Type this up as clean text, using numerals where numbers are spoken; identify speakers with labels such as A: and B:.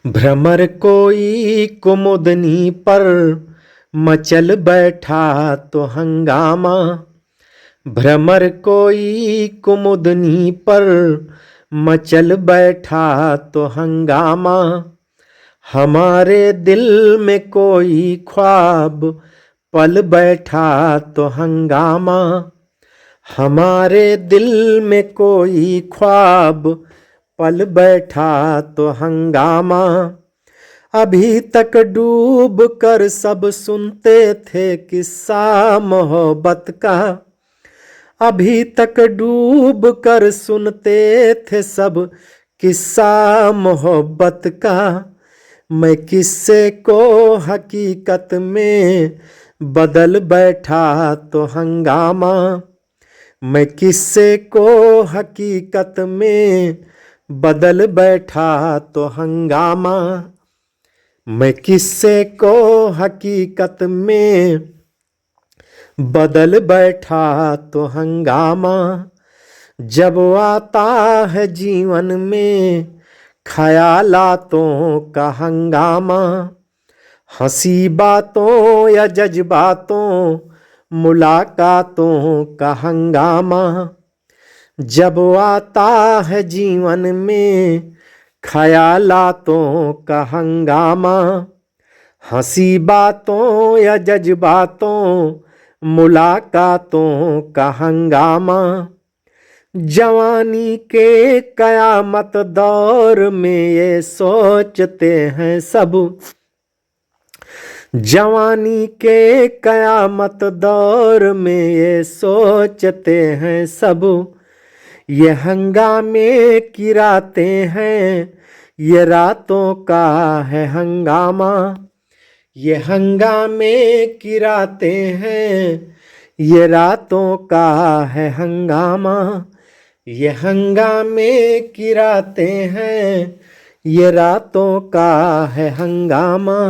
A: भ्रमर कोई कुमुदनी पर मचल बैठा तो हंगामा। भ्रमर कोई कुमुदनी पर मचल बैठा तो हंगामा। हमारे दिल में कोई ख्वाब पल बैठा तो हंगामा। हमारे दिल में कोई ख्वाब पल बैठा तो हंगामा। अभी तक डूब कर सब सुनते थे किस्सा मोहब्बत का। अभी तक डूब कर सुनते थे सब किस्सा मोहब्बत का। मैं किस्से को हकीकत में बदल बैठा तो हंगामा। मैं किस्से को हकीकत में बदल बैठा तो हंगामा। मैं किस्से को हकीकत में बदल बैठा तो हंगामा। जब आता है जीवन में ख्यालातों का हंगामा। हंसी बातों या जज्बातों मुलाकातों का हंगामा। जब आता है जीवन में ख्यालातों का हंगामा। हंसी बातों या जज्बातों मुलाकातों का हंगामा। जवानी के कयामत दौर में ये सोचते हैं सब। जवानी के कयामत दौर में ये सोचते हैं सब। ये हंगामे की रातें हैं, ये रातों का है हंगामा। ये हंगामे की रातें हैं, ये रातों का है हंगामा। ये हंगामे की रातें हैं, ये रातों का है हंगामा।